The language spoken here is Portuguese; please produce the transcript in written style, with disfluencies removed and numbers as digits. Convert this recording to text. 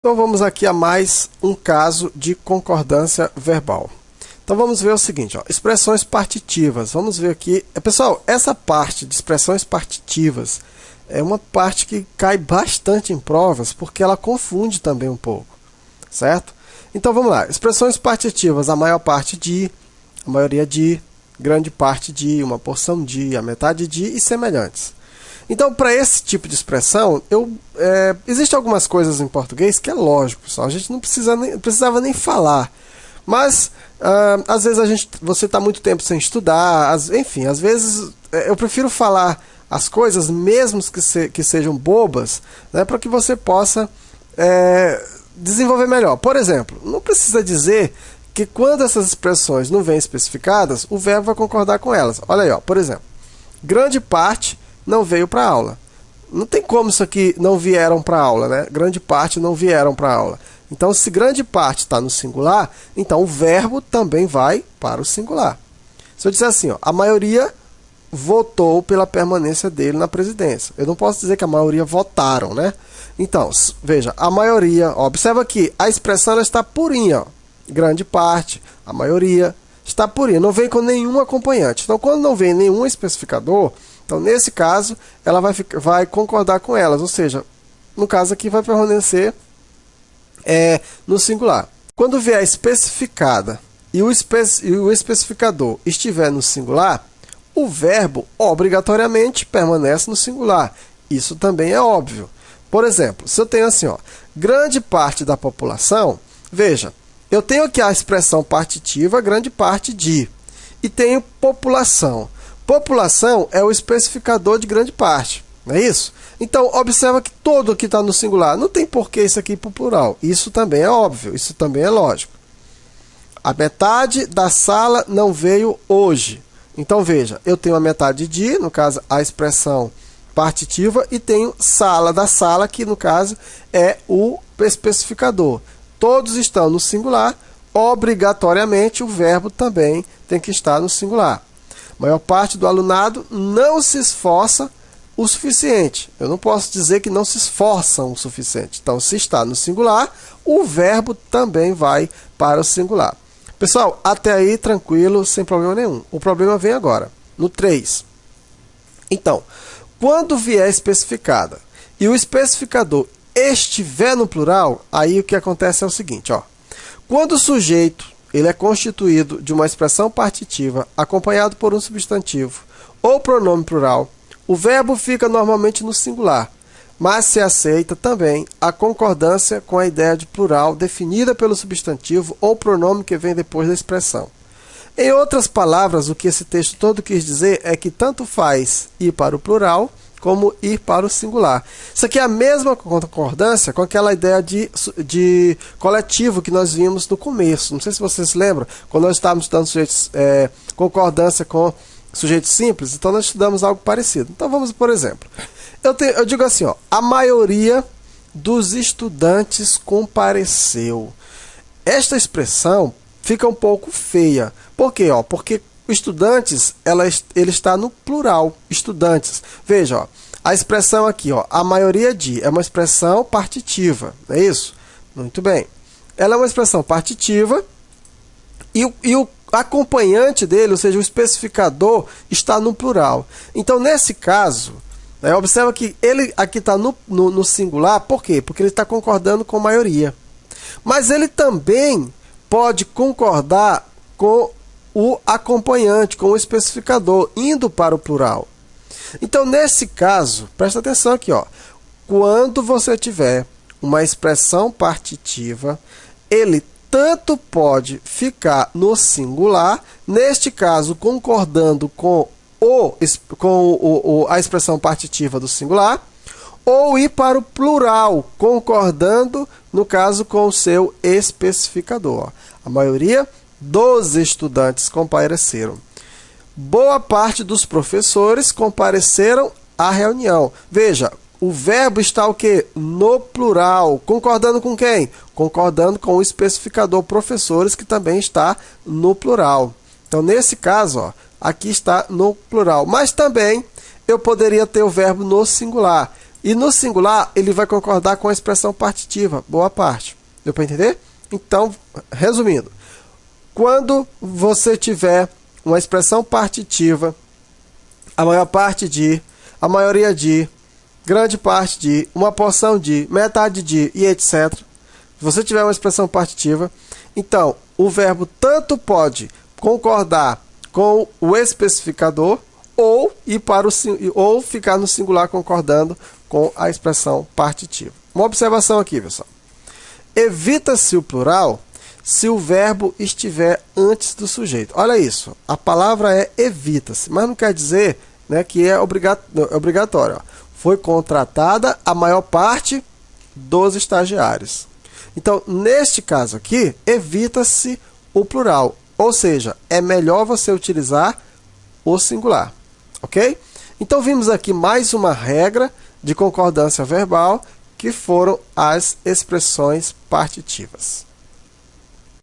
Então vamos aqui a mais um caso de concordância verbal. Então vamos ver o seguinte, ó, expressões partitivas. Vamos ver aqui. Pessoal, essa parte de expressões partitivas é uma parte que cai bastante em provas, porque ela confunde também um pouco, certo? Então vamos lá. Expressões partitivas, a maior parte de, a maioria de, grande parte de, uma porção de, a metade de e semelhantes. Então, para esse tipo de expressão, existem algumas coisas em português que é lógico, pessoal. A gente não precisava nem falar. Mas, às vezes, você está muito tempo sem estudar. Enfim, às vezes eu prefiro falar as coisas, mesmo que sejam bobas, né, para que você possa desenvolver melhor. Por exemplo, não precisa dizer que quando essas expressões não vêm especificadas, o verbo vai concordar com elas. Olha aí, ó, por exemplo, grande parte não veio para a aula. Não tem como isso aqui não vieram para a aula, né? Grande parte não vieram para a aula. Então, se grande parte está no singular, então o verbo também vai para o singular. Se eu disser assim, ó, a maioria votou pela permanência dele na presidência. Eu não posso dizer que a maioria votaram, né? Então, veja, a maioria, ó, observa aqui, a expressão ela está purinha, ó, grande parte, a maioria está purinha, não vem com nenhum acompanhante. Então, quando não vem nenhum especificador, então, nesse caso, ela vai concordar com elas, ou seja, no caso aqui vai permanecer no singular. Quando vier especificada e o especificador estiver no singular, o verbo obrigatoriamente permanece no singular. Isso também é óbvio. Por exemplo, se eu tenho assim, ó, grande parte da população, veja, eu tenho aqui a expressão partitiva, grande parte de, e tenho população. População é o especificador de grande parte, não é isso? Então, observa que todo aqui está no singular. Não tem por que isso aqui ir para o plural. Isso também é óbvio, isso também é lógico. A metade da sala não veio hoje. Então, veja, eu tenho a metade de, no caso, a expressão partitiva, e tenho sala da sala, que no caso é o especificador. Todos estão no singular, obrigatoriamente o verbo também tem que estar no singular. A maior parte do alunado não se esforça o suficiente. Eu não posso dizer que não se esforçam o suficiente. Então, se está no singular, o verbo também vai para o singular. Pessoal, até aí tranquilo, sem problema nenhum. O problema vem agora, no 3. Então, quando vier especificada e o especificador estiver no plural, aí o que acontece é o seguinte, ó. Quando o sujeito ele é constituído de uma expressão partitiva acompanhado por um substantivo ou pronome plural, o verbo fica normalmente no singular, mas se aceita também a concordância com a ideia de plural definida pelo substantivo ou pronome que vem depois da expressão. Em outras palavras, o que esse texto todo quis dizer é que tanto faz ir para o plural como ir para o singular. Isso aqui é a mesma concordância com aquela ideia de coletivo que nós vimos no começo. Não sei se vocês lembram, quando nós estávamos estudando concordância com sujeitos simples, então nós estudamos algo parecido. Então vamos, por exemplo, eu digo assim, ó, a maioria dos estudantes compareceu. Esta expressão fica um pouco feia. Por quê? Porque estudantes, ele está no plural, estudantes. Veja, ó, a expressão aqui, ó, a maioria de, é uma expressão partitiva, não é isso? Muito bem. Ela é uma expressão partitiva e o acompanhante dele, ou seja, o especificador, está no plural. Então, nesse caso, observa que ele aqui está no singular, por quê? Porque ele está concordando com a maioria. Mas ele também pode concordar com o acompanhante, com o especificador, indo para o plural. Então, nesse caso, presta atenção aqui, ó, quando você tiver uma expressão partitiva, ele tanto pode ficar no singular, neste caso, concordando com a expressão partitiva do singular, ou ir para o plural, concordando, no caso, com o seu especificador. A maioria dos estudantes compareceram. Boa parte dos professores compareceram à reunião. Veja, o verbo está o quê? No plural. Concordando com quem? Concordando com o especificador professores, que também está no plural. Então, nesse caso, ó, aqui está no plural. Mas também eu poderia ter o verbo no singular. E no singular, ele vai concordar com a expressão partitiva, boa parte. Deu para entender? Então, resumindo, quando você tiver uma expressão partitiva, a maior parte de, a maioria de, grande parte de, uma porção de, metade de e etc. Se você tiver uma expressão partitiva, então o verbo tanto pode concordar com o especificador ou ou ficar no singular concordando com a expressão partitiva. Uma observação aqui, pessoal. Evita-se o plural se o verbo estiver antes do sujeito. Olha isso, a palavra é evita-se, mas não quer dizer, né, que é obrigatório. Ó. Foi contratada a maior parte dos estagiários. Então, neste caso aqui, evita-se o plural, ou seja, é melhor você utilizar o singular, ok? Então, vimos aqui mais uma regra de concordância verbal, que foram as expressões partitivas.